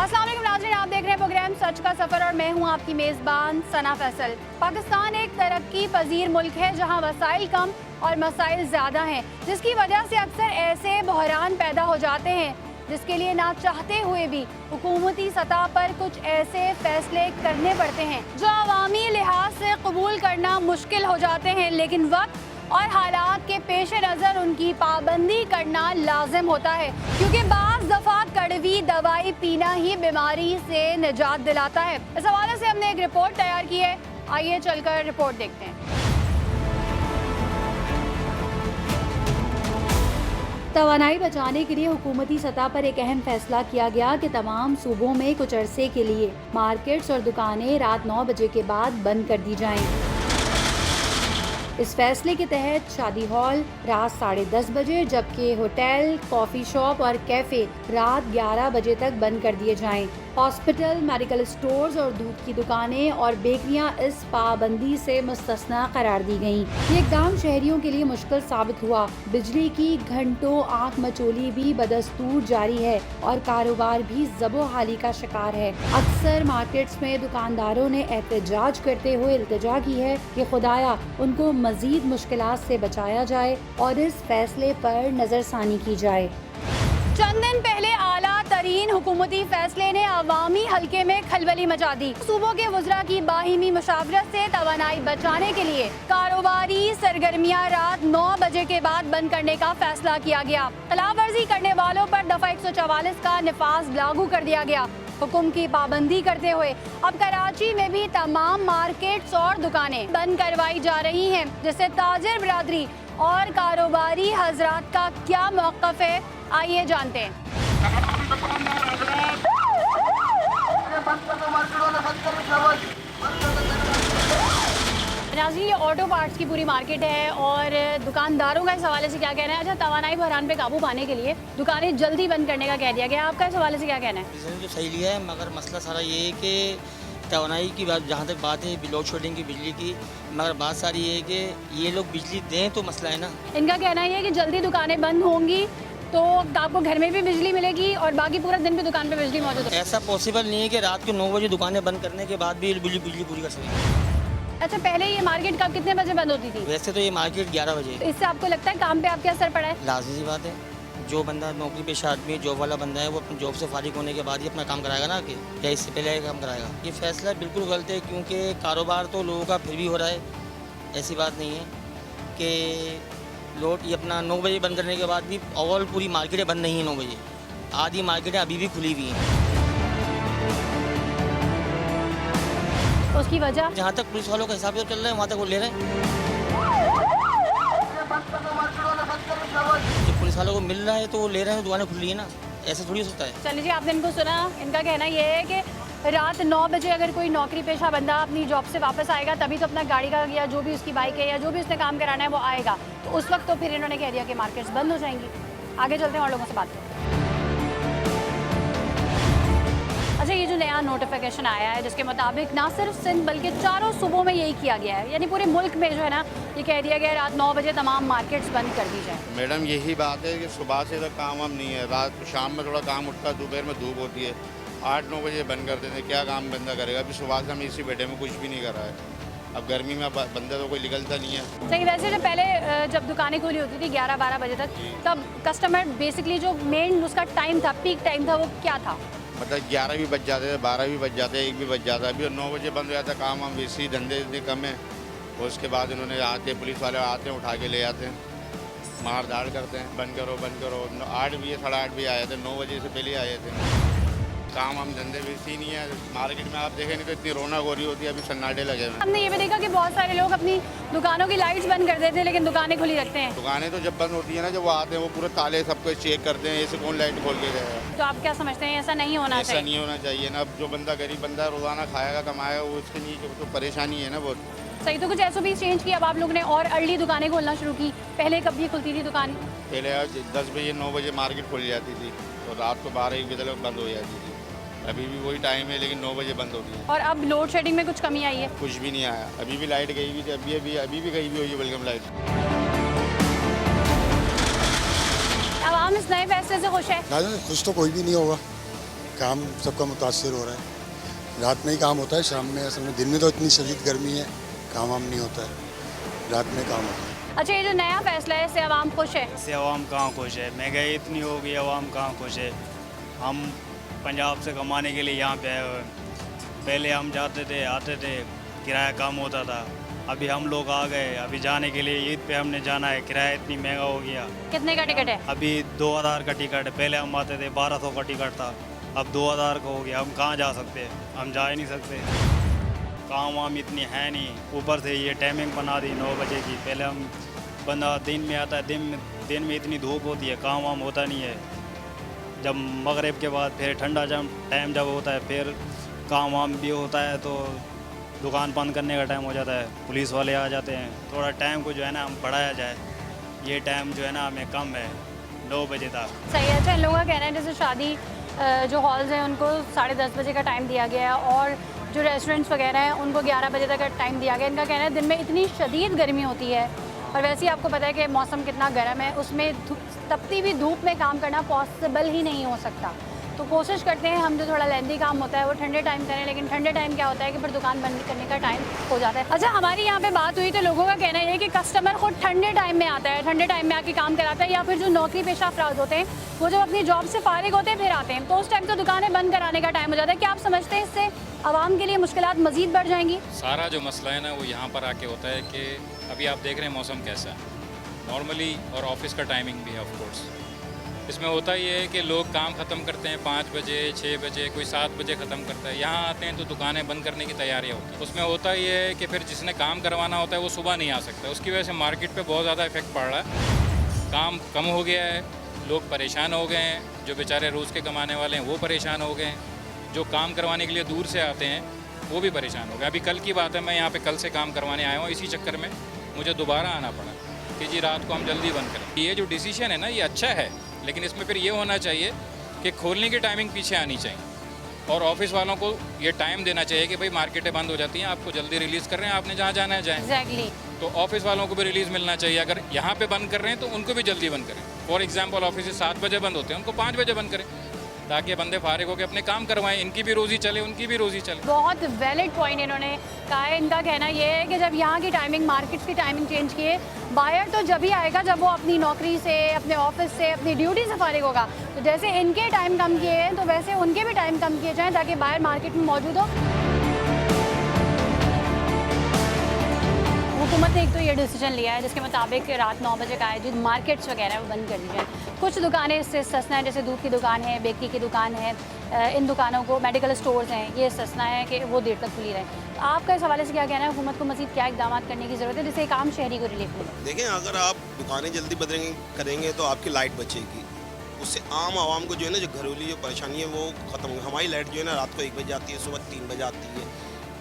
अस्सलाम वालेकुम नाज़रीन, आप देख रहे हैं प्रोग्राम सच का सफ़र और मैं हूं आपकी मेज़बान सना फैसल। पाकिस्तान एक तरक्की पजीर मुल्क है जहां वसाइल कम और मसाइल ज़्यादा हैं, जिसकी वजह से अक्सर ऐसे बहरान पैदा हो जाते हैं जिसके लिए ना चाहते हुए भी हुकूमती सतह पर कुछ ऐसे फैसले करने पड़ते हैं जो अवामी लिहाज से कबूल करना मुश्किल हो जाते हैं, लेकिन वक्त और हालात के पेश नज़र उनकी पाबंदी करना लाजिम होता है, क्योंकि बाज़ दफ़ा कड़वी दवाई पीना ही बीमारी से निजात दिलाता है। इस हवाले से हमने एक रिपोर्ट तैयार की है, आइए चलकर रिपोर्ट देखते हैं। तवानाई बचाने के लिए हुकूमती सतह पर एक अहम फैसला किया गया कि तमाम सूबों में कुछ अरसे के लिए मार्केट्स और दुकानें रात 9 बजे के बाद बंद कर दी जाएं। इस फैसले के तहत शादी हॉल रात 10:30 बजे, जबकि होटल, कॉफ़ी शॉप और कैफ़े रात 11 बजे तक बंद कर दिए जाएं। हॉस्पिटल, मेडिकल स्टोर्स और दूध की दुकानें और बेकरियां इस पाबंदी से मुस्तस्ना करार दी गईं। ये इक़दाम शहरियों के लिए मुश्किल साबित हुआ। बिजली की घंटों आंख मचोली भी बदस्तूर जारी है और कारोबार भी ज़बो-हाली का शिकार है। अक्सर मार्केट्स में दुकानदारों ने एहतजाज करते हुए इल्तिजा की है कि खुदाया उनको मजीद मुश्किलात से बचाया जाए और इस फैसले पर नजरसानी की जाए। चंद दिन पहले आला तरीन हुकूमती फैसले ने अवामी हल्के में खलबली मचा दी। सूबों के वज़रा की बाहिमी मुशावरत से तवानाई बचाने के लिए कारोबारी सरगर्मियां रात 9 बजे के बाद बंद करने का फैसला किया गया। खिलाफ वर्जी करने वालों पर दफा 144 का निफाज लागू कर दिया गया। हुक्म की पाबंदी करते हुए अब कराची में भी तमाम मार्केट्स और दुकानें बंद करवाई जा रही हैं, जिससे ताजिर बिरादरी और कारोबारी हजरात का क्या मौक़िफ़ है, आइए जानते हैं। नाज़रीन, ये ऑटो पार्ट्स की पूरी मार्केट है और दुकानदारों का इस हवाले से क्या कहना है? अच्छा, तवानाई बहरान पे काबू पाने के लिए दुकानें जल्दी बंद करने का कह दिया गया, आपका इस हवाले से क्या कहना है? तो सही लिया है, मगर मसला सारा ये है कि तवानाई की बात, जहाँ तक बात है लोड शेडिंग की बिजली की, मगर बात सारी ये है कि ये लोग बिजली दें तो मसला है ना। इनका कहना है कि जल्दी दुकानें बंद होंगी तो आपको घर में भी बिजली मिलेगी और बाकी पूरा दिन भी दुकान पे बिजली मौजूद है। ऐसा पॉसिबल नहीं है कि रात को 9 बजे दुकानें बंद करने के बाद भी बिजली पूरी कर सकें। अच्छा, पहले ये मार्केट कब कितने बजे बंद होती थी? वैसे तो ये मार्केट 11 बजे। तो इससे आपको लगता है काम पे आपके असर पड़ा है? लाज़मी बात है, जो बंदा नौकरी पेशा आदमी है, जॉब वाला बंदा है, वो अपनी जॉब से फारिग होने के बाद ही अपना काम कराएगा ना, कि या इससे पहले काम कराएगा। ये फैसला बिल्कुल गलत है, क्योंकि कारोबार तो लोगों का फिर भी हो रहा है। ऐसी बात नहीं है कि लोड ये अपना 9 बजे बंद करने के बाद भी ओवरऑल पूरी मार्केटें बंद नहीं है 9 बजे। आधी मार्केटें अभी भी खुली हुई हैं। उसकी वजह जहाँ तक पुलिस वालों का हिसाब से चल रहा है वहाँ तक वो ले रहे हैं। जब पुलिस वालों को मिल रहा है तो वो ले रहे हैं, दुकानें खुल रही है ना, ऐसा थोड़ी हो सकता है। चलिए जी, आपने इनको सुना। इनका कहना ये है कि रात 9 बजे अगर कोई नौकरी पेशा बंदा अपनी जॉब से वापस आएगा तभी तो अपना गाड़ी का या जो भी उसकी बाइक है या जो भी उसने काम कराना है वो आएगा, तो उस वक्त तो फिर इन्होंने कह दिया कि मार्केट्स बंद हो जाएंगी। आगे चलते हैं और लोगों से बात करते हैं। अच्छा, ये जो नया नोटिफिकेशन आया है जिसके मुताबिक ना सिर्फ सिंध बल्कि चारों सूबों में यही किया गया है, यानी पूरे मुल्क में जो है ना, ये कह दिया गया है रात 9 बजे तमाम मार्केट्स बंद कर दी जाए। मैडम, यही बात है कि सुबह से तो काम हम नहीं है, रात शाम में थोड़ा काम उठता है, दोपहर में धूप होती है, 8-9 बजे बंद कर देते हैं। क्या काम बंदा करेगा? अभी सुबह से हम इसी बैठे में कुछ भी नहीं कर रहा है। अब गर्मी में बंदा तो कोई निकलता नहीं है। सही। वैसे जब पहले जब दुकानें खुली होती थी 11-12 बजे तक, तब कस्टमर बेसिकली जो मेन उसका टाइम था, पीक टाइम था, वो क्या था? मतलब 11 भी बज जाते थे, 12 भी बज जाते, 1 भी बज जाता। अभी 9 बजे बंद हो जाता काम। हम वैसे ही धंधे इतने कम है, और उसके बाद इन्होंने आते, पुलिस वाले आते हैं, उठा के ले जाते हैं, मार धाड़ करते हैं, बंद करो बंद करो। 8 भी 8:30 भी आए थे, 9 बजे से पहले आए थे। काम हम धंधे वैसे ही नहीं है। मार्केट में आप देखें नहीं तो इतनी रौनक हो रही होती है, अभी सन्नाटे लगे हुए हैं। हमने ये भी देखा कि बहुत सारे लोग अपनी दुकानों की लाइट्स बंद कर देते हैं लेकिन दुकानें खुली रखते हैं। दुकानें तो जब बंद होती है ना, जब वो आते हैं वो पूरे ताले सबको चेक करते हैं, ऐसे कौन लाइट खोल के जाएगा? तो आप क्या समझते हैं, ऐसा नहीं होना चाहिए? ऐसा नहीं होना चाहिए ना। अब जो बंदा गरीब बंदा रोजाना खाएगा कमाएगा, वो उसके लिए तो परेशानी है ना बहुत। सही। तो कुछ SOP चेंज किया अब आप लोग ने और अर्ली दुकानें खोलना शुरू की? पहले कब ये खुलती थी दुकान? पहले 10 बजे 9 बजे मार्केट खुल जाती थी और रात को 12-1 बजे तक बंद हो जाती थी। अभी भी वही टाइम है, लेकिन 9 बजे बंद होती है। और अब लोड शेडिंग में कुछ कमी आई है? कुछ भी नहीं आया। अभी भी लाइट गई हुई थी, अभी भी गई हुई हुई है वेलकम लाइट। आवाम इस नए फैसले से खुश है? खुश तो कोई भी नहीं होगा, काम सबका मुतासर हो रहा है। रात में ही काम होता है, शाम में असल में। दिन में तो इतनी शदीद गर्मी है, काम वाम नहीं होता है, रात में काम होता है। अच्छा, ये जो नया फैसला है इससे आवाम खुश है? इससे आवाम कहाँ खुश है? महंगाई इतनी हो गई, आवाम कहाँ खुश है? हम पंजाब से कमाने के लिए यहाँ पे आए हुए हैं। पहले हम जाते थे, आते थे, किराया कम होता था। अभी हम लोग आ गए, अभी जाने के लिए ईद पे हमने जाना है, किराया इतनी महंगा हो गया। कितने का टिकट है? अभी 2000 का टिकट है, पहले हम आते थे 1200 का टिकट था, अब 2000 का हो गया। हम कहाँ जा सकते हैं? हम जा ही नहीं सकते, काम वाम इतनी है नहीं। ऊपर से ये टाइमिंग बना दी 9 बजे की। पहले हम बंदा दिन में आता है, दिन में इतनी धूप होती है, काम वाम होता नहीं है। जब मगरिब के बाद फिर ठंडा टाइम जब होता है, फिर काम वाम भी होता है, तो दुकान बंद करने का टाइम हो जाता है, पुलिस वाले आ जाते हैं। थोड़ा टाइम को जो है ना हम बढ़ाया जाए, ये टाइम जो है ना हमें कम है, 9 बजे तक। सही है। अच्छा, इन लोगों का कहना है जैसे शादी जो हॉल्स हैं उनको 10:30 बजे का टाइम दिया गया है और जो रेस्टोरेंट्स वगैरह हैं उनको 11 बजे तक का टाइम दिया गया। इनका कहना है दिन में इतनी शदीद गर्मी होती है और वैसे ही आपको पता है कि मौसम कितना गर्म है, उसमें तपती हुई धूप में काम करना पॉसिबल ही नहीं हो सकता। तो कोशिश करते हैं हम जो थोड़ा लेंदी काम होता है वो ठंडे टाइम करें, लेकिन ठंडे टाइम क्या होता है कि फिर दुकान बंद करने का टाइम हो जाता है। अच्छा, हमारी यहाँ पे बात हुई तो लोगों का कहना है कि कस्टमर खुद ठंडे टाइम में आता है, ठंडे टाइम में आके काम कराता है, या फिर जो नौकरी पेशा अफराद होते हैं वो जब अपनी जॉब से फारिग होते हैं फिर आते हैं, तो उस टाइम तो दुकानें बंद कराने का टाइम हो जाता है। क्या आप समझते हैं इससे आवाम के लिए मुश्किलात मज़ीद बढ़ जाएंगी? सारा जो मसला है ना वो यहाँ पर आके होता है कि अभी आप देख रहे हैं मौसम कैसा है नॉर्मली, और ऑफिस का टाइमिंग भी है ऑफ कोर्स। इसमें होता ये है कि लोग काम ख़त्म करते हैं 5 बजे, 6 बजे, कोई 7 बजे ख़त्म करता है। यहाँ आते हैं तो दुकानें बंद करने की तैयारियाँ होती हैं। उसमें होता ये है कि फिर जिसने काम करवाना होता है वो सुबह नहीं आ सकता, उसकी वजह से मार्केट पे बहुत ज़्यादा इफेक्ट पड़ रहा है। काम कम हो गया है, लोग परेशान हो गए हैं, जो बेचारे रोज़ के कमाने वाले हैं वो परेशान हो गए हैं, जो काम करवाने के लिए दूर से आते हैं वो भी परेशान हो गए। अभी कल की बात है, मैं यहाँ पे कल से काम करवाने आया हूँ, इसी चक्कर में मुझे दोबारा आना पड़ा कि जी रात को हम जल्दी बंद करें। ये जो डिसीजन है ना ये अच्छा है, लेकिन इसमें फिर ये होना चाहिए कि खोलने की टाइमिंग पीछे आनी चाहिए और ऑफिस वालों को ये टाइम देना चाहिए कि भाई मार्केटें बंद हो जाती हैं, आपको जल्दी रिलीज़ कर रहे हैं, आपने जहाँ जाना है जाएँ। एग्जैक्टली। तो ऑफिस वालों को भी रिलीज़ मिलना चाहिए। अगर यहाँ पे बंद कर रहे हैं तो उनको भी जल्दी बंद करें। फॉर एग्जांपल ऑफिस 7 बजे बंद होते हैं, उनको 5 बजे बंद करें ताकि बंदे फारिग होकर अपने काम करवाएं, इनकी भी रोज़ी चले, उनकी भी रोज़ी चले। बहुत वैलिड पॉइंट इन्होंने कहा है। इनका कहना ये है कि जब यहाँ की टाइमिंग, मार्केट्स की टाइमिंग चेंज किए, बायर तो जब ही आएगा जब वो अपनी नौकरी से, अपने ऑफिस से, अपनी ड्यूटी से फारिग होगा। तो जैसे इनके टाइम कम किए हैं तो वैसे उनके भी टाइम कम किए जाएँ ताकि बायर मार्केट में मौजूद हो। हुकूमत ने एक तो ये डिसीजन लिया है जिसके मुताबिक रात 9 बजे का आयोजित मार्केट्स वगैरह है वो बंद कर दी जाए। कुछ दुकानें इससे सस्ता है, जैसे दूध की दुकान है, बेकरी की दुकान है, इन दुकानों को, मेडिकल स्टोर्स हैं, ये सस्ता है कि वो देर तक खुली रहे। तो आपका इस हवाले से क्या कहना है? हुकूमत को मज़ीद क्या इक़दाम करने की ज़रूरत है जिससे एक आम शहरी को रिलीफ मिले? देखें, अगर आप दुकानें जल्दी बंद करेंगे तो आपकी लाइट बचेगी, उससे आम आवाम को जो है ना, जो घरेलू जो परेशानी है वो ख़त्म होगी। हमारी लाइट जो है ना रात को 1 बजे आती है, सुबह 3 बजे आती है,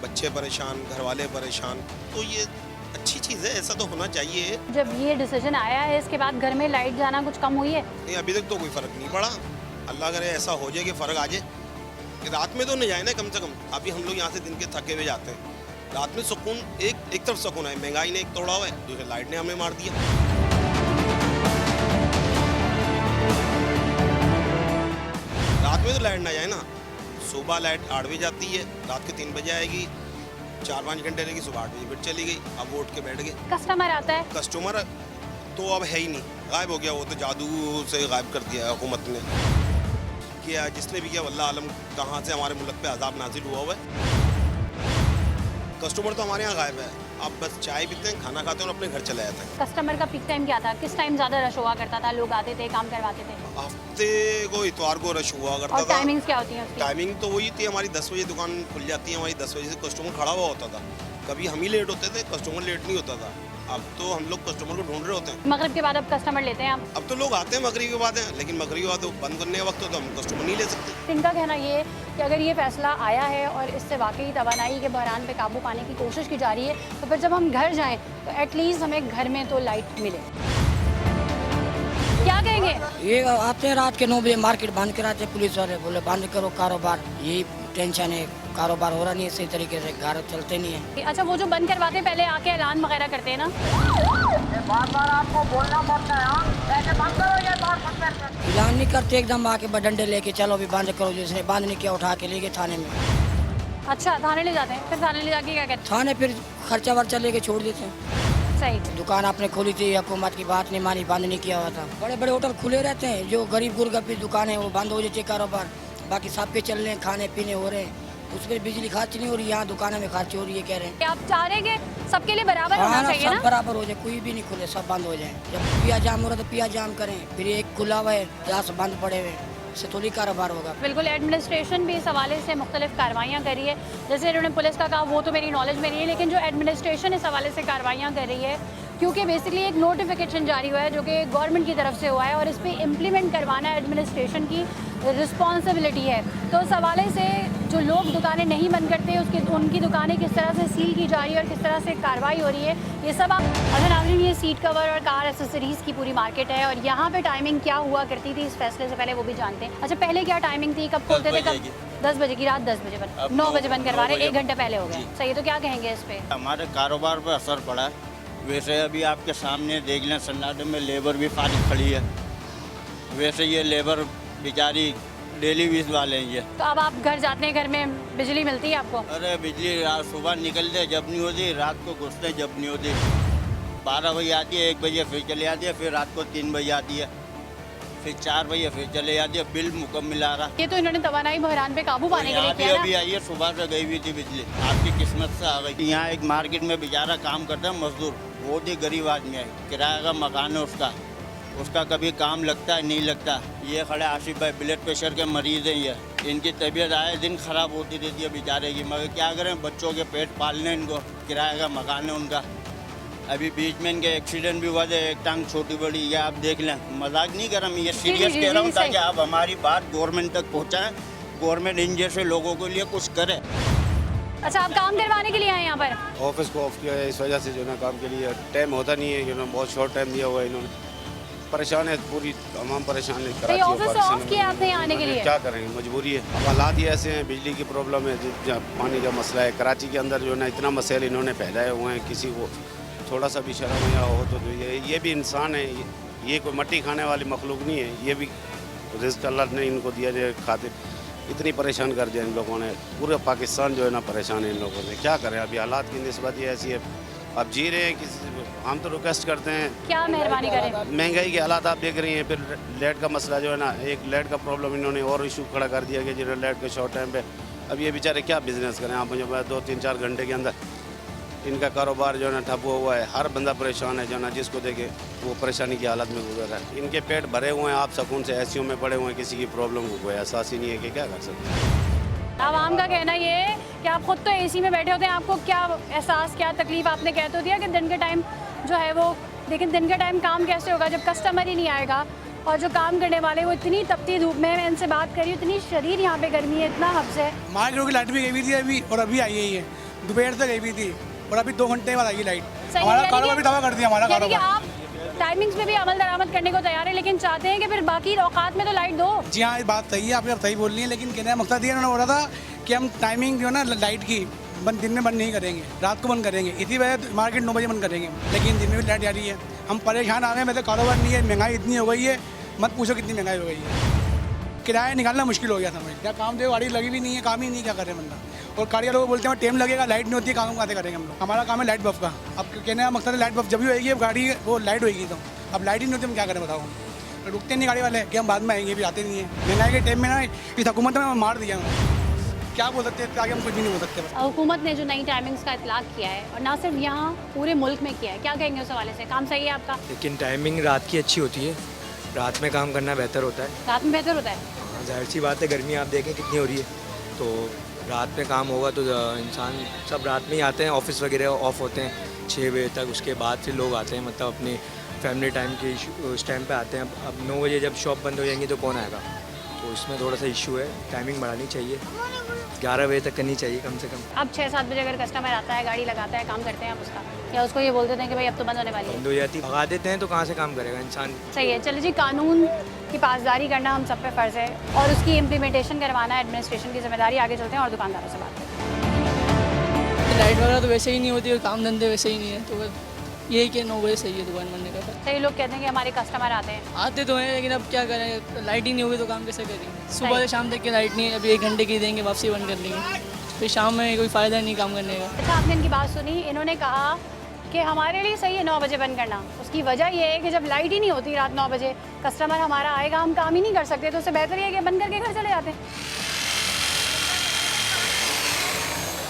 बच्चे परेशान, घर वाले परेशान। तो ये अच्छी चीज़ है, ऐसा तो होना चाहिए। जब ये डिसीजन आया है इसके बाद घर में लाइट जाना कुछ कम हुई है? नहीं, अभी तक तो कोई फ़र्क नहीं पड़ा। अल्लाह करे ऐसा हो जाए कि फ़र्क आ जाए कि रात में तो नहीं जाए ना कम से कम। अभी हम लोग यहाँ से दिन के थके हुए जाते हैं, रात में सुकून, एक तरफ सुकून है, महंगाई ने एक तोड़ा हुआ है, दूसरे लाइट ने हमें मार दिया। रात में तो लाइट ना जाए ना, सुबह लाइट 8 बजे जाती है, रात के 3 बजे आएगी, 4-5 घंटे रहेगी, सुबह 8 बजे फिर चली गई। अब वो उठ के बैठ गए। कस्टमर आता है? कस्टमर तो अब है ही नहीं, गायब हो गया। वो तो जादू से गायब कर दिया हुकूमत ने किया, जिसने भी किया वल्लाह आलम कहाँ से हमारे मुल्क पे अजाब नाजिल हुआ हुआ है। कस्टमर तो हमारे यहाँ गायब है। आप बस चाय पीते हैं, खाना खाते हैं और अपने घर चले जाते हैं। कस्टमर का पीक टाइम क्या था? किस टाइम ज़्यादा रश हुआ करता था? लोग आते थे, काम करवाते थे? हफ्ते को इतवार को रश हुआ करता और था। टाइमिंग्स क्या होती हैं उसकी? टाइमिंग तो वही थी, हमारी 10 बजे दुकान खुल जाती है, हमारी 10 बजे से कस्टमर खड़ा हुआ होता था। कभी हम ही लेट होते थे, कस्टमर लेट नहीं होता था। अब तो हम लोग कस्टमर को ढूंढ रहे होते हैं। मगरिब के बाद अब कस्टमर लेते हैं आप? अब तो लोग आते हैं मगरिब के बाद हैं, लेकिन मगरिब के बाद बंद करने का वक्त हो तो हम कस्टमर नहीं ले सकते। इनका कहना ये है कि अगर ये फैसला आया है और इससे वाकई तवानाई के बहरान पे काबू पाने की कोशिश की जा रही है, तो फिर जब हम घर जाएं तो एटलीस्ट हमें घर में तो लाइट मिले। क्या कहेंगे? ये आते हैं रात के 9 बजे, मार्केट बंद कराते पुलिस वाले, बोले बंद करो कारोबार। यही टेंशन है, कारोबार हो रहा नहीं है सही तरीके से, घर चलते नहीं है। अच्छा, वो जो बंद करवाते हैं पहले आके ऐलान वगैरह करते हैं ना? ऐलान नहीं करते, एकदम आके डंडे लेके चलो अभी बंद करो, जिसने बंद नहीं किया उठा के ले गए थाने में। अच्छा, थाने ले जाते हैं, फिर थाने ले जाके क्या कहते थाने फिर खर्चा वर्चा लेके छोड़ देते हैं। हैं? सही। दुकान आपने खोली थी, हुकूमत की बात नहीं मानी, बंद नहीं किया हुआ था। बड़े बड़े होटल खुले रहते हैं, जो गरीब गुरगपी दुकान है वो बंद हो जाती है कारोबार, बाकी सब पे चल रहे हैं, खाने पीने हो रहे हैं, उस पर बिजली खर्च नहीं हो रही, यहाँ दुकानों में खर्च हो रही है, कह रहे हैं। आप चाह रहे हैं कि सबके लिए बराबर होना चाहिए सब ना? बराबर हो जाए, कोई भी नहीं खुले, सब बंद हो जाए। जब पिया जाम हो रहा है तो पिया जाम करें, फिर एक खुला हुआ है 10 बंद पड़े हुए, इससे थोड़ी कारोबार होगा। बिल्कुल, एडमिनिस्ट्रेशन भी इस हवाले से मुख्तलिफ कार्रवाइयाँ कर रही है। जैसे इन्होंने पुलिस का कहा, वो तो मेरी नॉलेज में नहीं है, लेकिन जो एडमिनिस्ट्रेशन इस हवाले से कार्रवाइयाँ कर रही है, क्योंकि बेसिकली एक नोटिफिकेशन जारी हुआ है जो कि गवर्नमेंट की तरफ से हुआ है और इस पर इम्प्लीमेंट करवाना एडमिनिस्ट्रेशन की रिस्पॉन्सिबिलिटी है। तो उस हवाले से जो लोग दुकानें नहीं बंद करते, उसकी उनकी दुकानें किस तरह से सील की जा रही है और किस तरह से कार्रवाई हो रही है, ये सब आप अगर नाज़रीन, ये सीट कवर और कार एसेसरीज़ की पूरी मार्केट है और यहाँ पे टाइमिंग क्या हुआ करती थी इस फैसले से पहले वो भी जानते हैं। अच्छा, पहले क्या टाइमिंग थी, कब खोलते थे, कब? 10 बजे की, रात 10 बजे बंद, 9 बजे बंद करवा रहे, 1 घंटे पहले हो गया। सही है, तो क्या कहेंगे इस पर? हमारे कारोबार पर असर पड़ा है। वैसे अभी आपके सामने देख लें, सन्नाटे में लेबर भी फारिग खड़ी है। वैसे ये लेबर बेचारी डेली बेस वाले हैं ये। तो अब आप घर जाते हैं, घर में बिजली मिलती है आपको? अरे बिजली सुबह निकलते जब नहीं होती, रात को घुसते जब नहीं होती। 12 बजे आती है, 1 बजे फिर चले जाती है, फिर रात को 3 बजे आती है, फिर 4 बजे फिर चले जाती है। बिल मुकम्मल आ रहा। ये तो इन्होंने तवानाई बहरान पे काबू पाने के लिए किया ना? अभी आई है, सुबह से गई हुई थी बिजली, आपकी किस्मत से आ गई। यहाँ एक मार्केट में बेचारा काम करता है मजदूर, बहुत ही गरीब आदमी है, किराए का मकान है उसका कभी काम लगता है नहीं लगता। ये खड़े आशिफ भाई ब्लड प्रेशर के मरीज हैं, ये इनकी तबीयत आए दिन ख़राब होती रहती है बेचारे की, मगर क्या करें, बच्चों के पेट पालने, इनको किराए का मकान है उनका। अभी बीच में इनके एक्सीडेंट भी हुआ था, एक टांग छोटी बड़ी, ये आप देख लें, मजाक नहीं कर रहा मैं, ये सीरियस कह रहा हूँ, ताकि आप हमारी बात गवर्नमेंट तक पहुँचाएँ, गवर्नमेंट इन जैसे लोगों के लिए कुछ करे। अच्छा, आप काम करवाने के लिए आए यहाँ पर? ऑफिस को ऑफ किया है इस वजह से, जो ना काम के लिए टाइम होता नहीं है, जो ना बहुत शॉर्ट टाइम दिया हुआ है इन्होंने। परेशान है, पूरी तमाम परेशान है। तो ये ऑफिस ऑफ किया आपने आने के लिए? क्या करेंगे, मजबूरी है, अब हालात ही ऐसे हैं, बिजली की प्रॉब्लम है, पानी का मसला है। कराची के अंदर जो है ना इतना मसाइल इन्होंने फैलाए हुए हैं, किसी को थोड़ा सा भी शर्म या हो तो ये भी इंसान है, ये कोई मट्टी खाने वाली मखलूक नहीं है, ये भी रिज़्क़ अल्लाह ने इनको दिया जाए खातिर। इतनी परेशान कर दिया इन लोगों ने, पूरा पाकिस्तान जो है ना परेशान है इन लोगों से। क्या करें, अभी हालात की निस्बत ही ऐसी है, अब जी रहे हैं। किसी हम तो रिक्वेस्ट करते हैं, क्या मेहरबानी करें, महंगाई के हालात आप देख रही हैं, फिर लाइट का मसला जो है ना, एक लाइट का प्रॉब्लम इन्होंने और इशू खड़ा कर दिया कि जो लाइट के शॉर्ट टाइम पे, अब ये बेचारे क्या बिजनेस करें। आप मुझे 2-3-4 घंटे के अंदर इनका कारोबार जो है ना ठप हुआ है, हर बंदा परेशान है, जो ना जिसको देखे वो परेशानी की हालत में गुजर रहा है। इनके पेट भरे हुए हैं, आप सुकून से एसीयू में पड़े हुए हैं, किसी की प्रॉब्लम को कोई एहसास ही नहीं है कि क्या कर सकते हैं। आवाम का कहना ये है कि आप खुद तो एसी में बैठे होते हैं, आपको क्या एहसास, क्या तकलीफ? आपने कह तो दिया कि दिन के टाइम जो है वो, लेकिन दिन के टाइम काम कैसे होगा जब कस्टमर ही नहीं आएगा और जो काम करने वाले वो इतनी तपती धूप में, मैं इनसे बात करी, इतनी शरीर यहाँ पे गर्मी है, इतना हब्स है। मार्केट की लाइट भी गई हुई थी अभी, और अभी आई है, दोपहर तक गई हुई थी और अभी 2 घंटे बाद आई लाइट। हमारा कारोबार भी तबाह कर दिया, हमारा कारोबार। आप टाइमिंग्स में भी अमल दरामद करने को तैयार है, लेकिन चाहते हैं कि फिर बाकी औकात में तो लाइट दो। जी हाँ, ये बात सही है, आपने सही बोल रही है, लेकिन कहने का मकसद ये उन्होंने बोला था कि हम टाइमिंग जो है ना लाइट की दिन में बंद नहीं करेंगे, रात को बंद करेंगे, इसी वजह मार्केट 9 बजे बंद करेंगे, लेकिन दिन में भी लाइट जा रही है। हम परेशान आ गए, मेरे कारोबार नहीं है, महंगाई इतनी हो गई है, मत पूछो कितनी महंगाई हो गई है। किराया निकालना मुश्किल हो गया समझ, क्या काम दे, गाड़ी लगी भी नहीं है, काम ही नहीं, क्या करें बंदा। और कारिया लोग बोलते हैं टाइम लगेगा, लाइट नहीं होती है, काम कैसे करेंगे हम लोग। हमारा काम है लाइट बफ का, अब कहने का मकसद है लाइट बफ जब भी होएगी, अब गाड़ी वो लाइट होएगी, तो अब लाइट ही नहीं होती, हम क्या करें बताओ। रुकते नहीं गाड़ी वाले कि हम बाद में आएंगे, भी आते नहीं है। महंगाई के टाइम में ना इस हुकूमत ने मार दिया, क्या बोल सकते हैं, आगे हम कुछ भी नहीं बोल सकते। हुकूमत ने जो नई टाइमिंग्स का इतलाक किया है, और ना सिर्फ यहाँ पूरे मुल्क में किया है, क्या कहेंगे उस हवाले से? काम सही है आपका? लेकिन टाइमिंग रात की अच्छी होती है, रात में काम करना बेहतर होता है। रात में बेहतर होता है? हाँ, जाहिर सी बात है, गर्मी आप देखें कितनी हो रही है, तो रात में काम होगा तो इंसान सब रात में ही आते हैं, ऑफिस वगैरह ऑफ होते हैं 6 बजे तक, उसके बाद फिर लोग आते हैं, मतलब अपनी फैमिली टाइम के उस टाइम पे आते हैं। अब 9 बजे जब शॉप बंद हो जाएंगी तो कौन आएगा, तो इसमें थोड़ा सा इशू है, टाइमिंग बढ़ानी चाहिए, 11 बजे तक करनी चाहिए कम से कम। अब 6-7 बजे अगर कस्टमर आता है, गाड़ी लगाता है, काम करते हैं आप उसका, या उसको ये बोल देते हैं कि भाई अब तो बंद होने वाली है, बंद हो जाती, भगा देते हैं, तो कहाँ से काम करेगा इंसान। सही है, चलिए जी, कानून की पासदारी करना हम सब पे फ़र्ज़ है और उसकी इम्प्लीमेंटेशन करवाना एडमिनिस्ट्रेशन की जिम्मेदारी। आगे चलते हैं और दुकानदारों से बात करते हैं। लाइट वगैरह तो वैसे ही नहीं होती है, काम धंधे वैसे ही नहीं है, तो यही कि 9 बजे सही है दुकान बंद का। कई लोग कहते हैं कि हमारे कस्टमर आते हैं। आते तो हैं लेकिन अब क्या करें, लाइट ही नहीं होगी तो काम कैसे करेंगे। सुबह से शाम तक की लाइट नहीं है, अभी 1 घंटे की देंगे वापसी बंद कर देंगे, फिर शाम में कोई फ़ायदा नहीं काम करने का। अच्छा, आपने इनकी बात सुनी, इन्होंने कहा कि हमारे लिए सही है 9 बजे बंद करना। उसकी वजह ये है कि जब लाइट ही नहीं होती रात 9 बजे, कस्टमर हमारा आएगा, हम काम ही नहीं कर सकते, तो उससे बेहतर ये है कि बंद करके घर चले जाते हैं।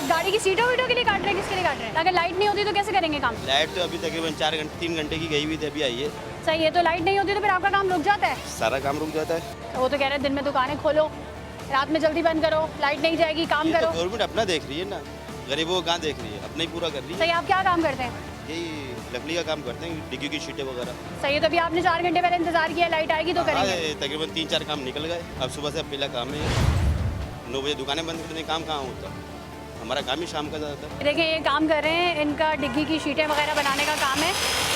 गाड़ी की सीटों वीटों के लिए काट रहे हैं, किसके लिए काट रहे हैं? अगर लाइट नहीं होती तो कैसे करेंगे काम? लाइट तो अभी तकरीबन 3 घंटे की गई हुई थी, अभी आई है। सही है, तो लाइट नहीं होती तो फिर आपका काम रुक जाता है? सारा काम रुक जाता है। वो तो कह रहे हैं दिन में दुकानें खोलो, रात में जल्दी बंद करो, लाइट नहीं जाएगी, काम करो। गवर्नमेंट अपना देख रही है ना, गरीबों को कहाँ देख रही है, अपना ही पूरा कर रही है। सही, आप क्या काम करते हैं? यही लकड़ी का काम करते हैं, डिग्गी की शीटें वगैरह। सही है, तो अभी आपने 4 घंटे पहले इंतजार किया, लाइट आएगी तो करेंगे। तकरीबन 3-4 काम निकल गए। अब सुबह से पहला काम है, 9 बजे दुकानें बंद करने, काम कहाँ होता, हमारा काम ही शाम का ज़्यादा था। देखिए, ये काम कर रहे हैं, इनका डिग्गी की शीटें वगैरह बनाने का काम है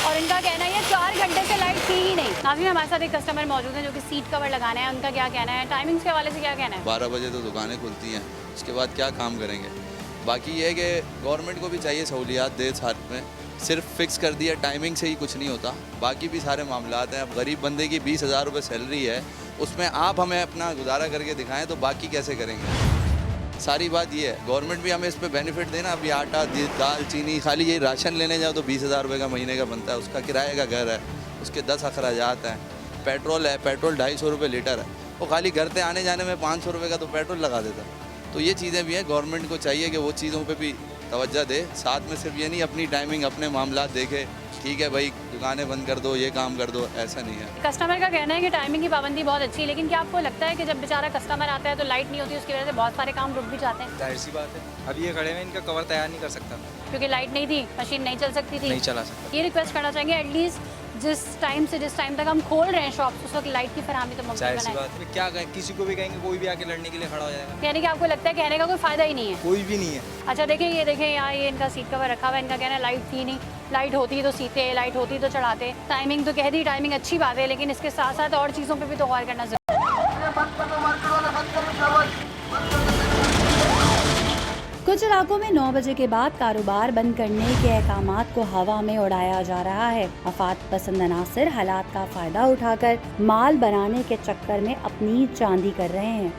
और इनका कहना है ये 4 घंटे से लाइट थी ही नहीं। नाज़रीन, हमारे साथ एक कस्टमर मौजूद है जो कि सीट कवर लगाना है, उनका क्या कहना है, टाइमिंग्स के हवाले से क्या कहना है? 12 बजे तो दुकानें खुलती हैं, उसके बाद क्या काम करेंगे। बाकी ये है कि गवर्नमेंट को भी चाहिए सहूलियात दे साथ में, सिर्फ फिक्स कर दिया टाइमिंग से ही कुछ नहीं होता, बाकी भी सारे मामलात हैं। अब गरीब बंदे की 20,000 रुपये सैलरी है, उसमें आप हमें अपना गुजारा करके दिखाएं तो बाकी कैसे करेंगे। सारी बात ये है, गवर्नमेंट भी हमें इस पर बेनिफिट देना। अभी आटा, दाल, चीनी, खाली ये राशन लेने जाओ तो 20,000 रुपये का महीने का बनता है, उसका किराए का घर है, उसके 10 अखराजात हैं, पेट्रोल है, पेट्रोल 250 रुपये लीटर है, वो खाली घर से आने जाने में 500 रुपये का तो पेट्रोल लगा देता। तो ये चीज़ें भी हैं, गवर्नमेंट को चाहिए कि वो चीज़ों पे भी तवज्जो दे, साथ में सिर्फ ये नहीं अपनी टाइमिंग, अपने मामला देखे, ठीक है भाई दुकानें बंद कर दो, ये काम कर दो, ऐसा नहीं है। कस्टमर का कहना है कि टाइमिंग की पाबंदी बहुत अच्छी है, लेकिन क्या आपको लगता है कि जब बेचारा कस्टमर आता है तो लाइट नहीं होती, उसकी वजह से बहुत सारे काम रुक भी जाते हैं? जाहिर सी बात है, अब ये खड़े में इनका कवर तैयार नहीं कर सकता क्योंकि लाइट नहीं थी, मशीन नहीं चल सकती थी, नहीं चला सकता। ये रिक्वेस्ट करना चाहेंगे एटलीस्ट जिस टाइम से जिस टाइम तक हम खोल रहे हैं शॉप, उस वक्त लाइट की फरहमी तो मुमकिन जाहिर सी बनाए। बात है, क्या कहें, किसी को भी कहेंगे कोई भी आके लड़ने के लिए खड़ा हो जाएगा। यानी कि आपको लगता है कहने का कोई फ़ायदा ही नहीं है? कोई भी नहीं है। अच्छा, देखें ये देखें यहाँ ये इनका सीट कवर रखा हुआ है, इनका कहना है लाइट थी नहीं, लाइट होती तो सीते, लाइट होती तो चढ़ाते। टाइमिंग तो कह दी, टाइमिंग अच्छी बात है, लेकिन इसके साथ साथ और चीज़ों पे भी तो गौर करना जरूरी है। कुछ इलाकों में 9 बजे के बाद कारोबार बंद करने के अहकामात को हवा में उड़ाया जा रहा है। मफाद पसंद अनासिर हालात का फायदा उठाकर माल बनाने के चक्कर में अपनी चांदी कर रहे हैं।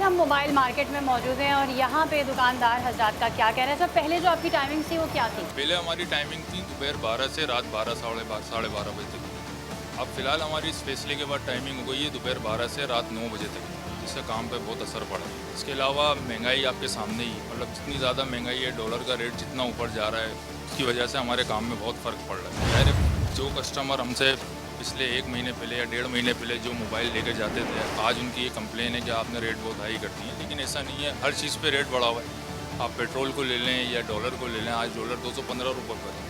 हम मोबाइल मार्केट में मौजूद हैं और यहाँ पे दुकानदार हजरात का क्या कह रहे हैं। सर, पहले जो आपकी टाइमिंग थी वो क्या थी? पहले हमारी टाइमिंग थी दोपहर 12 से रात 12 साढ़े 12 बजे तक। अब फिलहाल हमारी इस फैसले के बाद टाइमिंग हो गई है दोपहर 12 से रात 9 बजे तक, जिससे काम पे बहुत असर पड़ा है। इसके अलावा महंगाई आपके सामने ही, मतलब जितनी ज़्यादा महंगाई है, डॉलर का रेट जितना ऊपर जा रहा है, उसकी वजह से हमारे काम में बहुत फ़र्क पड़ रहा है। डायरेक्ट जो कस्टमर हमसे पिछले 1 महीने पहले या 1.5 महीने पहले जो मोबाइल लेकर जाते थे, आज उनकी ये कंप्लेन है कि आपने रेट बहुत हाई कर दिए। लेकिन ऐसा नहीं है, हर चीज़ पे रेट बढ़ा हुआ है। आप पेट्रोल को ले लें या डॉलर को ले लें, आज डॉलर 215 रुपये पर है।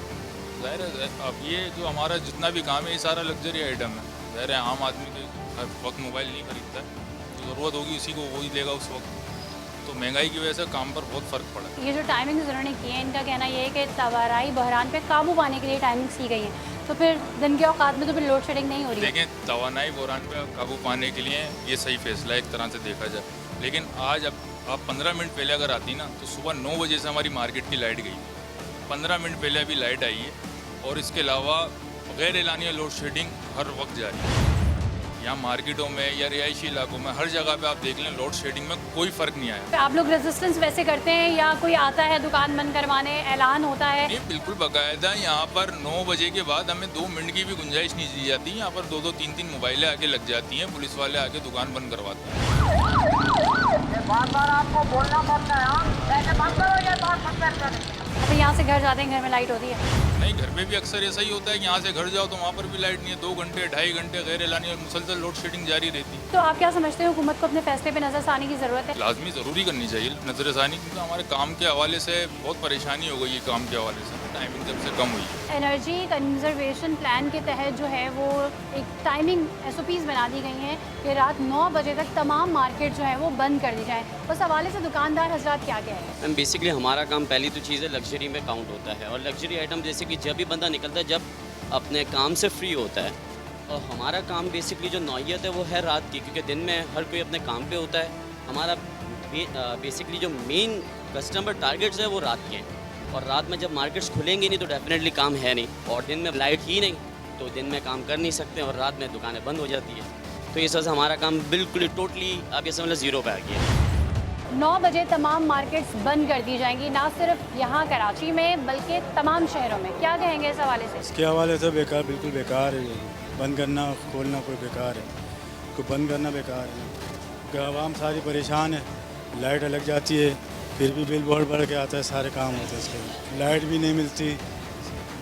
ज़ाहिर है अब ये जो हमारा जितना भी काम है ये सारा लग्जरी आइटम है। ज़ाहिर है आम आदमी तो हर वक्त मोबाइल नहीं खरीदता है, तो ज़रूरत होगी उसी को वही लेगा उस वक्त। तो महंगाई की वजह से काम पर बहुत फ़र्क पड़ा है। ये जो टाइमिंग उन्होंने की है, इनका कहना ये है कि तवाराई बहरान पे काबू पाने के लिए टाइमिंग्स की गई है, तो फिर दिन के औकात में तो फिर लोड शेडिंग नहीं हो रही है। देखें, तवानाई बहरान पे काबू पाने के लिए ये सही फैसला है एक तरह से देखा जाए। लेकिन आज अब आप 15 मिनट पहले अगर आती ना तो सुबह 9 बजे से हमारी मार्केट की लाइट गई, 15 मिनट पहले अभी लाइट आई है। और इसके अलावा गैर एलानिया लोड शेडिंग हर वक्त जारी है। यहाँ मार्केटों में या रिहायशी इलाकों में हर जगह पे आप देख लें, लोड शेडिंग में कोई फ़र्क नहीं आया। आप लोग रेजिस्टेंस वैसे करते हैं या कोई आता है दुकान बंद करवाने, ऐलान होता है? नहीं, बिल्कुल बाकायदा यहाँ पर 9 बजे के बाद हमें 2 मिनट की भी गुंजाइश नहीं दी जाती। यहाँ पर 2-2, 3-3 मोबाइलें आके लग जाती हैं, पुलिस वाले आके दुकान बंद करवाते हैं। बार-बार आपको बोलना पड़ता है। अब यहाँ से घर जाते हैं, घर में लाइट होती है? नहीं, घर में भी अक्सर ऐसा ही होता है कि यहाँ से घर जाओ तो वहाँ पर भी लाइट नहीं है। 2 घंटे 2.5 घंटे गैर एलानी और मुसलसल लोड शेडिंग जारी रहती है। तो आप क्या समझते हैं, हुकूमत को अपने फैसले पे नजरसानी की ज़रूरत है? लाजमी ज़रूरी करनी चाहिए नजरसानी, क्योंकि हमारे काम के हवाले से बहुत परेशानी हो गई है काम के हवाले से। टाइमिंग जब से कम हुई है। एनर्जी कंजर्वेशन प्लान के तहत जो है वो एक टाइमिंग SOPs बना दी गई हैं कि रात 9 बजे तक तमाम मार्केट जो है वो बंद कर दी जाए। उस हवाले से दुकानदार हजरात क्या कह रहे हैं? मैम बेसिकली हमारा काम पहली तो चीज़ है लग्जरी में काउंट होता है, और लग्जरी आइटम जैसे कि जब भी बंदा निकलता है जब अपने काम से फ्री होता है, और हमारा काम बेसिकली जो नौयत है वो है रात की, क्योंकि दिन में हर कोई अपने काम पे होता है। हमारा बेसिकली जो मेन कस्टमर टारगेट्स है वो रात के हैं, और रात में जब मार्केट्स खुलेंगे नहीं तो डेफिनेटली काम है नहीं, और दिन में लाइट ही नहीं तो दिन में काम कर नहीं सकते, और रात में दुकानें बंद हो जाती है। तो इस वजह से हमारा काम बिल्कुल टोटली आप ये समझ लो ज़ीरो पे आ गया है। 9 बजे तमाम मार्केट्स बंद कर दी जाएंगी, ना सिर्फ यहाँ कराची में बल्कि तमाम शहरों में। क्या कहेंगे इस हवाले से? इसके हवाले से बेकार, बिल्कुल बेकार है। बंद करना खोलना कोई बेकार है, को बंद करना बेकार है। आवाम सारी परेशान है, लाइट अलग जाती है, फिर भी बिल बहुत बढ़ के आता है, सारे काम होते हैं इसके। लाइट भी नहीं मिलती,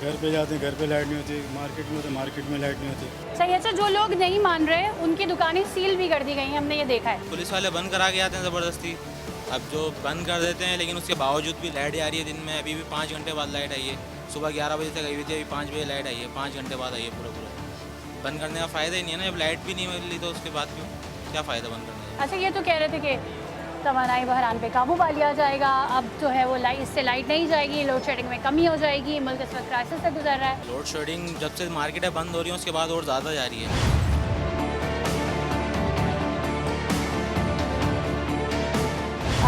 घर पे जाते हैं घर पे लाइट नहीं होती, मार्केट में होते मार्केट में लाइट नहीं होती। सही। अच्छा, जो लोग नहीं मान रहे उनकी दुकानें सील भी कर दी गई हैं, हमने ये देखा है। पुलिस वाले बंद करा के आते हैं ज़बरदस्ती। अब जो बंद कर देते हैं लेकिन उसके बावजूद भी लाइट आ रही है दिन में। अभी भी 5 घंटे बाद लाइट आई है, सुबह 11 बजे तक आई हुई थी, अभी 5 बजे लाइट आई है, 5 घंटे बाद आई है पूरा। बंद करने का फ़ायदा ही नहीं है ना, जब लाइट भी नहीं मिल रही तो उसके बाद क्यों, क्या फ़ायदा बंद करने का? अच्छा, ये तो कह रहे थे कि तवानाई बहरान पे काबू पा लिया जाएगा, अब जो है वो इससे लाइट नहीं जाएगी, लोड शेडिंग में कमी हो जाएगी, मुल्क इस वक्त क्राइसिस से गुजर रहा है। लोड शेडिंग जब से मार्केटें बंद हो रही हैं उसके बाद और ज़्यादा जा रही है।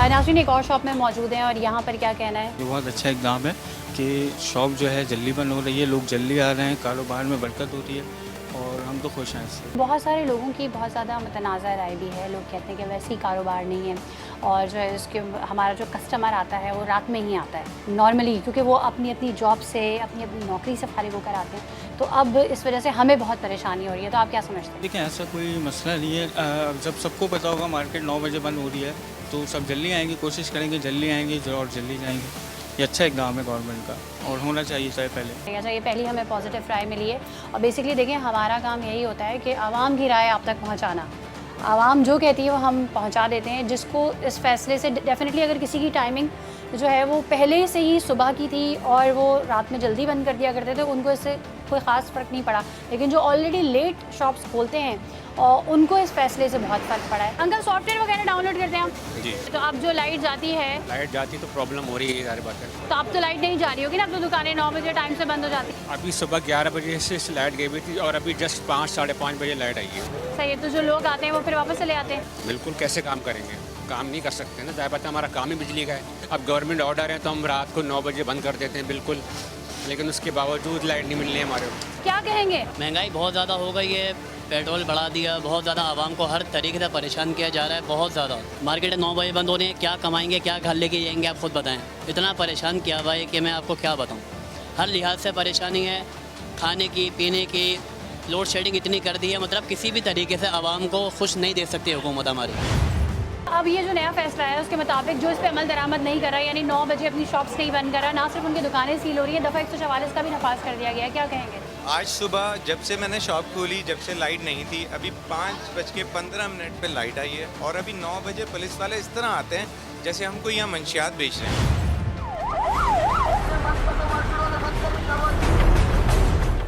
नाज़रीन, एक और शॉप में मौजूद हैं और यहाँ पर क्या कहना है? ये बहुत अच्छा इक़दाम है कि शॉप जो है जल्दी बंद हो रही है, लोग जल्दी आ रहे हैं, कारोबार में बरकत होती है और हम तो खुश हैं इससे। बहुत सारे लोगों की बहुत ज़्यादा मुतनाज़ा राय भी है। लोग कहते हैं कि वैसे ही कारोबार नहीं है, और जो है इसके हमारा जो कस्टमर आता है वो रात में ही आता है नॉर्मली, क्योंकि वो अपनी अपनी जॉब से अपनी अपनी नौकरी से फारिग होकर आते हैं। तो अब इस वजह से हमें बहुत परेशानी हो रही है। तो आप क्या समझते हैं? देखिए, ऐसा कोई मसला नहीं है। जब सबको पता होगा मार्केट 9 बजे बंद हो रही है तो सब जल्दी आएंगे, कोशिश करेंगे जल्दी आएंगे और जल्दी जाएंगे। ये अच्छा इक़दाम है गवर्नमेंट का और होना चाहिए चाहे पहले। अच्छा, ये पहली हमें पॉजिटिव राय मिली है, और बेसिकली देखिए हमारा काम यही होता है कि आवाम की राय आप तक पहुंचाना। आवाम जो कहती है वो हम पहुंचा देते हैं, जिसको इस फैसले से डेफिनेटली अगर किसी की टाइमिंग जो है वो पहले से ही सुबह की थी और वो रात में जल्दी बंद कर दिया करते थे, उनको इससे कोई ख़ास फ़र्क नहीं पड़ा। लेकिन जो ऑलरेडी लेट शॉप्स खोलते हैं और उनको इस फैसले से बहुत फ़र्क पड़ा है। अंकल, सॉफ्टवेयर वगैरह डाउनलोड करते हैं हम जी। तो अब जो लाइट जाती है, लाइट जाती तो प्रॉब्लम हो रही है सारी बातें। तो अब तो लाइट नहीं जा रही होगी ना, अब तो दुकानें 9 बजे टाइम से बंद हो जाती है। अभी सुबह 11 बजे से लाइट गई हुई थी और अभी जस्ट 5 साढ़े 5 बजे लाइट आई है। सही है, तो जो लोग आते हैं वो फिर वापस चले आते हैं। बिल्कुल, कैसे काम करेंगे? काम नहीं कर सकते ना, जाहिर बात है हमारा काम ही बिजली का है। अब गवर्नमेंट ऑर्डर है तो हम रात को 9 बजे बंद कर देते हैं बिल्कुल, लेकिन उसके बावजूद लाइट नहीं मिल रही है हमारे को। क्या कहेंगे? महंगाई बहुत ज़्यादा हो गई है, पेट्रोल बढ़ा दिया, बहुत ज़्यादा आवाम को हर तरीके से परेशान किया जा रहा है, बहुत ज़्यादा। मार्केट 9 बजे बंद हो रही है, क्या कमाएंगे, क्या घर लेके जाएंगे, आप खुद बताएं। इतना परेशान किया हुआ है कि मैं आपको क्या बताऊं। हर लिहाज से परेशानी है, खाने की, पीने की, लोड शेडिंग इतनी कर दी है, मतलब किसी भी तरीके से आवाम को खुश नहीं देख सकती हुकूमत हमारी। अब ये जो नया फैसला है उसके मुताबिक जो इस पर अमल दरामद नहीं कर रहा, यानी 9 बजे अपनी शॉप्स नहीं बंद कर रहा, ना सिर्फ उनकी दुकानें सील हो रही है, दफ़ा 144 का भी नफाज कर दिया गया है। क्या कहेंगे? आज सुबह जब से मैंने शॉप खोली, जब से लाइट नहीं थी, अभी 5:15 पे लाइट आई है, और अभी 9 बजे पुलिस वाले इस तरह आते हैं जैसे हमको यहाँ मंशियात बेच रहे हैं।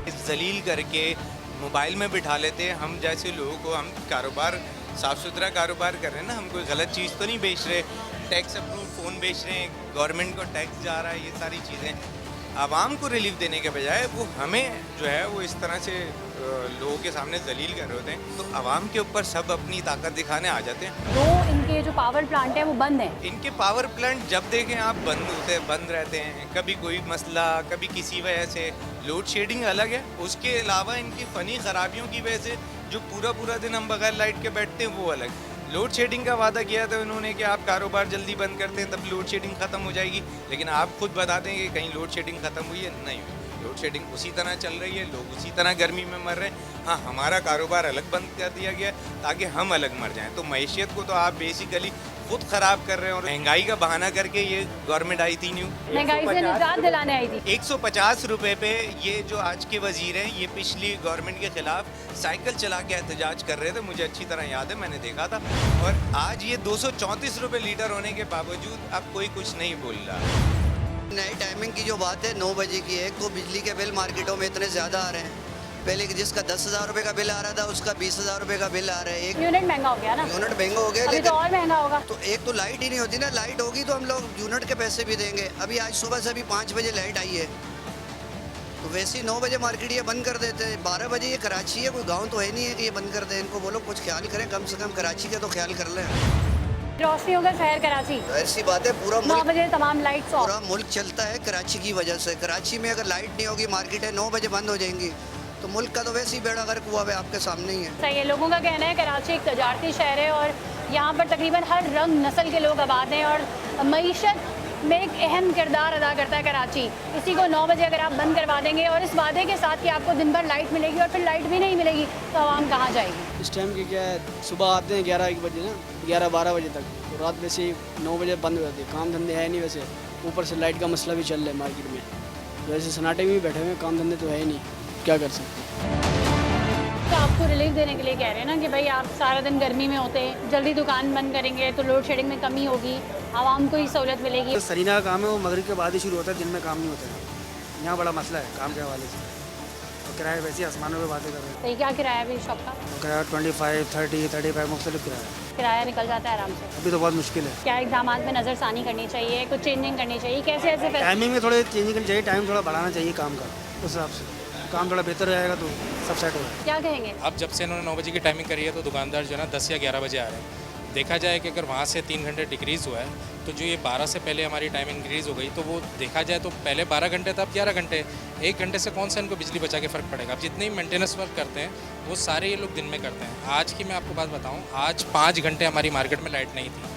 इस जलील करके मोबाइल में बिठा लेते हैं हम जैसे लोगों को। हम कारोबार साफ़ सुथरा कारोबार कर रहे हैं ना, हम कोई गलत चीज़ तो नहीं बेच रहे। टैक्स अप्रूव फ़ोन बेच रहे हैं, गवर्नमेंट को टैक्स जा रहा है, ये सारी चीज़ें आवाम को रिलीफ देने के बजाय वो हमें जो है वो इस तरह से लोगों के सामने जलील कर रहे होते हैं। तो आवाम के ऊपर सब अपनी ताकत दिखाने आ जाते हैं। तो इनके जो पावर प्लांट है वो बंद है। इनके पावर प्लांट जब देखें आप बंद होते हैं, बंद रहते हैं। कभी कोई मसला, कभी किसी वजह से लोड शेडिंग अलग है, उसके अलावा इनकी फ़नी ख़राबियों की वजह से जो पूरा दिन हम बगैर लाइट के बैठते हैं वो अलग। लोड शेडिंग का वादा किया था उन्होंने कि आप कारोबार जल्दी बंद करते हैं तब लोड शेडिंग ख़त्म हो जाएगी, लेकिन आप खुद बता दें कि कहीं लोड शेडिंग ख़त्म हुई है? नहीं हुई। लोड शेडिंग उसी तरह चल रही है, लोग उसी तरह गर्मी में मर रहे हैं। हाँ, हमारा कारोबार अलग बंद कर दिया गया ताकि हम अलग मर जाएं। तो मैशियत को तो आप बेसिकली खुद ख़राब कर रहे हैं, और महंगाई का बहाना करके ये गवर्नमेंट आई थी न्यू, महंगाई से निजात दिलाने आई थी। 150 रुपये पे ये जो आज के वजीर हैं, ये पिछली गवर्नमेंट के खिलाफ साइकिल चला के एहतजाज कर रहे थे, मुझे अच्छी तरह याद है, मैंने देखा था। और आज ये 234 रुपये लीटर होने के बावजूद अब कोई कुछ नहीं बोल रहा। नई टाइमिंग की जो बात है 9 बजे की है। एक तो बिजली के बिल मार्केटों में इतने ज़्यादा आ रहे हैं, पहले जिसका 10,000 रुपये का बिल आ रहा था उसका 20,000 रुपये का बिल आ रहा है। एक यूनिट महंगा हो गया ना, यूनिट महंगा हो गया, अभी तो और महंगा होगा। तो एक तो लाइट ही नहीं होती ना, लाइट होगी तो हम लोग यूनिट के पैसे भी देंगे। अभी आज सुबह से अभी 5 बजे लाइट आई है, तो वैसे ही 9 बजे मार्केट ये बंद कर देते हैं। 12 बजे ये कराची है, कोई गाँव तो है नहीं है कि ये बंद कर दें। इनको बोलो कुछ ख्याल करें, कम से कम कराची का तो ख्याल कर लें। रोशनी होगा शहर कराची, ऐसी बात है, पूरा 9 बजे तमाम लाइट्स ऑफ। पूरा मुल्क चलता है कराची की वजह से। कराची में अगर लाइट नहीं होगी, मार्केटें 9 बजे बंद हो जाएंगी, तो मुल्क का तो वैसे ही बेड़ा गर्क हुआ है, आपके सामने ही है। सही है, लोगों का कहना है कराची एक तजारती शहर है और यहाँ पर तकरीबन हर रंग नस्ल के लोग आबाद हैं और मईशत में एक अहम किरदार अदा करता है कराची। इसी को 9 बजे अगर आप बंद करवा देंगे और इस वादे के साथ कि आपको दिन भर लाइट मिलेगी और फिर लाइट भी नहीं मिलेगी, तो आवाम कहाँ जाएगी? इस टाइम की क्या है, सुबह आते हैं 11-1 बजे ना, 11-12 बजे तक, तो रात वैसे ही 9 बजे बंद हो जाती है। काम धंधे है नहीं वैसे, ऊपर से लाइट का मसला भी चल रहा है मार्केट में, तो वैसे सन्नाटे में भी बैठे हुए, काम धंधे तो है ही नहीं, क्या कर सकते। तो आपको रिलीफ देने के लिए कह रहे हैं ना कि भाई आप सारा दिन गर्मी में होते हैं, जल्दी दुकान बंद करेंगे तो लोड शेडिंग में कमी होगी, आवाम को ही सहूलत मिलेगी। तो सरीना का काम है वो मगरिब के बाद ही शुरू होता है, दिन में काम नहीं होता है। यहाँ बड़ा मसला है काम के हवाले से, तो किराए वैसे ही आसमानों में बातें कर रहे हैं। तो क्या किराया भी शॉप का? तो किराया 25, 30, 35 मुख्तलिफ किराया। किराया निकल जाता है आराम से? अभी तो बहुत मुश्किल है। क्या इकदाम में नज़रसानी करनी चाहिए, कुछ चेंजिंग करनी चाहिए, कैसे ऐसे टाइमिंग में थोड़े चेंजिंग करनी चाहिए, टाइम थोड़ा बढ़ाना चाहिए काम का, उस हिसाब से काम थोड़ा बेहतर रहेगा तो सब सेट होगा। क्या कहेंगे? अब जब से इन्होंने 9 बजे की टाइमिंग करी है तो दुकानदार जो है ना 10 या 11 बजे आ रहे हैं। देखा जाए कि अगर वहाँ से 3 घंटे डिक्रीज़ हुआ है तो जो ये 12 से पहले हमारी टाइम इंक्रीज़ हो गई, तो वो देखा जाए तो पहले 12 घंटे था, अब 11 घंटे। 1 घंटे से कौन सा इनको बिजली बचा के फ़र्क पड़ेगा? अब जितने भी मेंटेनेंस वर्क करते हैं वो सारे ये लोग दिन में करते हैं। आज की मैं आपको बात बताऊँ, आज 5 घंटे हमारी मार्केट में लाइट नहीं थी।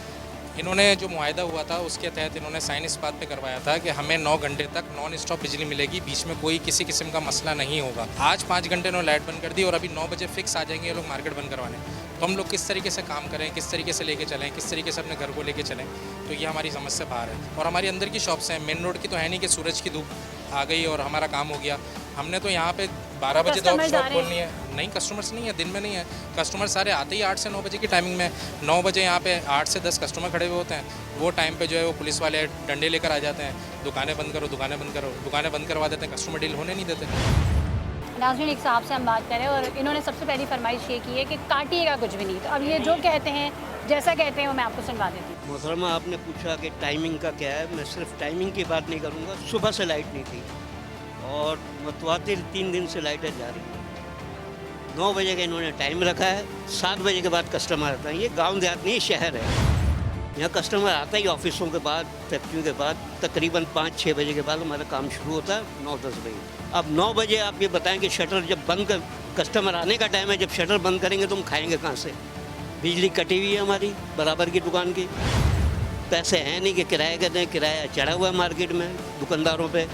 इन्होंने जो मुआहदा हुआ था उसके तहत इन्होंने साइन इस बात पे करवाया था कि हमें 9 घंटे तक नॉन स्टॉप बिजली मिलेगी, बीच में कोई किसी किस्म का मसला नहीं होगा। आज 5 घंटे इन्होंने लाइट बंद कर दी और अभी 9 बजे फिक्स आ जाएंगे ये लोग मार्केट बंद करवाने। तो हम लोग किस तरीके से काम करें, किस तरीके से लेके चलें, किस तरीके से अपने घर को लेके चलें, तो ये हमारी समझ से बाहर है। और हमारी अंदर की शॉप्स हैं, मेन रोड की तो है नहीं कि सूरज की धूप आ गई और हमारा काम हो गया। हमने तो यहाँ पे 12 बजे तो शॉप खोलनी है। नहीं, कस्टमर्स नहीं है, दिन में नहीं है। कस्टमर सारे आते ही 8 से 9 बजे की टाइमिंग में। 9 बजे यहाँ पे 8 से 10 कस्टमर खड़े हुए होते हैं। वो टाइम पे जो है वो पुलिस वाले डंडे लेकर आ जाते हैं, दुकानें बंद करो, दुकानें बंद करो, दुकानें बंद करवा देते हैं, कस्टमर डील होने नहीं देते। नाज़रीन, एक साहब से हम बात करें और इन्होंने सबसे पहली फरमाइश ये की है कि काटिएगा कुछ भी नहीं। तो अब ये जो कहते हैं, जैसा कहते हैं, वो मैं आपको सुनवा देती हूँ। मोहतरमा, आपने पूछा कि टाइमिंग का क्या है, मैं सिर्फ टाइमिंग की बात नहीं करूँगा। सुबह से लाइट नहीं थी और मुतवातिर 3 दिन से लाइटें जा रही हैं। 9 बजे का इन्होंने टाइम रखा है, 7 बजे के बाद कस्टमर आता है। ये गांव देहात नहीं, शहर है। यहाँ कस्टमर आता ही ऑफिसों के बाद, फैक्ट्रियों के बाद, तकरीबन 5-6 बजे के बाद हमारा काम शुरू होता है 9-10 बजे। अब 9 बजे आप ये बताएं कि शटर जब बंद कर, कस्टमर आने का टाइम है, जब शटर बंद करेंगे तो हम खाएंगे कहाँ से? बिजली कटी हुई है हमारी बराबर की दुकान की, पैसे हैं नहीं कि किराया के दें। किराया चढ़ा हुआ है मार्केट में दुकानदारों पे,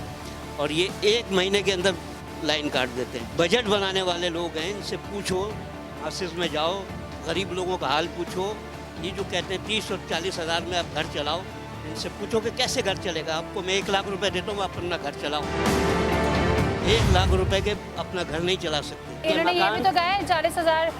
और ये 1 महीने के अंदर लाइन काट देते हैं। बजट बनाने वाले लोग हैं, इनसे पूछो, ऑफिस में जाओ, गरीब लोगों का हाल पूछो। ये जो कहते हैं 30 और 40 हज़ार में आप घर चलाओ, इनसे पूछो कि कैसे घर चलेगा। आपको मैं 1 लाख रुपए देता हूँ, आप अपना घर चलाओ। 1 लाख रुपए के अपना घर नहीं चला सकते। इन्होंने ये भी तो कहा है 40,000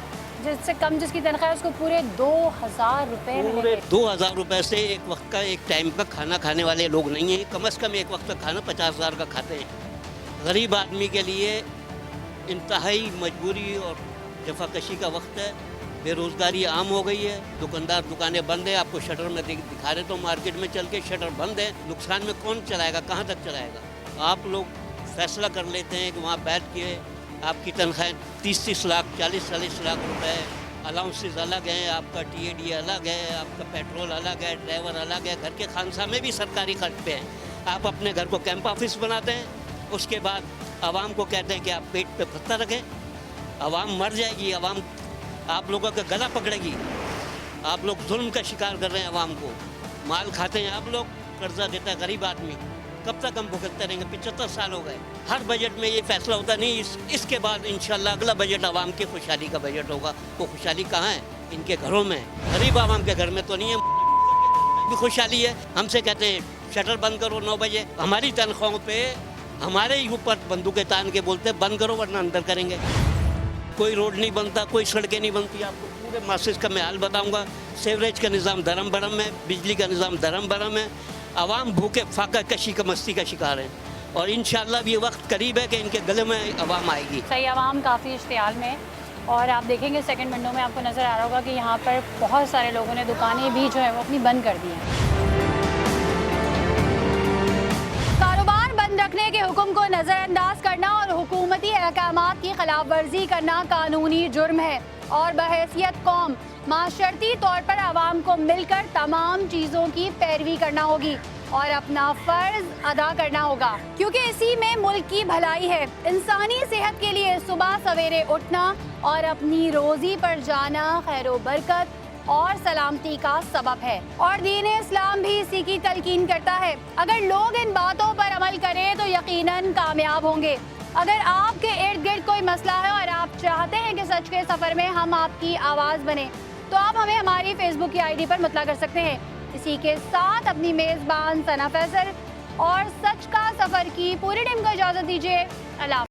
जिससे कम जिसकी तनख्वाह है उसको पूरे 2,000 रुपये पूरे 2,000 रुपए से एक वक्त का, एक टाइम का खाना खाने वाले लोग नहीं हैं। कम से कम एक वक्त का खाना 50,000 का खाते हैं। गरीब आदमी के लिए इंतहाई मजबूरी और जफाकशी का वक्त है। बेरोज़गारी आम हो गई है, दुकानदार दुकानें बंद है। आपको शटर में दिखा रहे तो मार्केट में चल के शटर बंद है। नुकसान में कौन चलाएगा, कहाँ तक चलाएगा? आप लोग फैसला कर लेते हैं कि वहाँ बैठ के आपकी तनख्वाह 30-30 लाख, 40-40 लाख रुपए, अलाउंसेस अलग हैं, आपका TAD अलग है, आपका पेट्रोल अलग है, ड्राइवर अलग है, घर के खानसा में भी सरकारी खर्च पे हैं। आप अपने घर को कैंप ऑफिस बनाते हैं, उसके बाद आवाम को कहते हैं कि आप पेट पे पत्ता रखें। आवाम मर जाएगी, आवाम आप लोगों का गला पकड़ेगी। आप लोग जुल्म का शिकार कर रहे हैं आवाम को। माल खाते हैं आप लोग, कर्जा देता है गरीब आदमी। कब तक हम भुगतते रहेंगे? 75 साल हो गए। हर बजट में ये फैसला होता नहीं। इसके बाद इंशाल्लाह अगला बजट आवाम की खुशहाली का बजट होगा। वो खुशहाली कहाँ है? इनके घरों में। गरीब आवाम के घर में तो नहीं है भी खुशहाली है। हमसे कहते हैं शटर बंद करो 9 बजे। हमारी तनख्वाहों पे हमारे ही ऊपर बंदूकें तान के बोलते हैं बंद करो वरना अंदर करेंगे। कोई रोड नहीं बनता, कोई सड़कें नहीं बनती। आपको पूरे मासिस का मैं हाल बताऊँगा। सेवरेज का निज़ाम धर्म भरम है, बिजली का निज़ाम धर्म भरम है। आवाम भूखे फाका कशी का मस्ती का शिकार है और इंशाल्लाह भी ये वक्त करीब है कि इनके गले में आवाम आएगी। सही, आवाम काफ़ी इश्तियाल में और आप देखेंगे सेकंड विंडो में आपको नज़र आ रहा होगा कि यहाँ पर बहुत सारे लोगों ने दुकानें भी जो है वो अपनी बंद कर दी हैं। कारोबार बंद रखने के हुक्म को नज़रअंदाज करना और हुकूमती अहकामात की खिलाफ वर्जी करना कानूनी जुर्म है और बहैसियत कौम माशरती तौर पर आवाम को मिलकर तमाम चीज़ों की पैरवी करना होगी और अपना फ़र्ज अदा करना होगा, क्योंकि इसी में मुल्क की भलाई है। इंसानी सेहत के लिए सुबह सवेरे उठना और अपनी रोज़ी पर जाना खैर बरकत और सलामती का सबब है और दीन इस्लाम भी इसी की तलकीन करता है। अगर लोग इन बातों पर अमल करें तो यकीनन कामयाब होंगे। अगर आपके इर्द गिर्द कोई मसला है और आप चाहते हैं कि सच के सफ़र में हम आपकी आवाज़ बने, तो आप हमें हमारी फेसबुक की आईडी पर मुतला कर सकते हैं। इसी के साथ अपनी मेज़बान सना फैसल और सच का सफ़र की पूरी टीम को इजाज़त दीजिए। अल्लाह।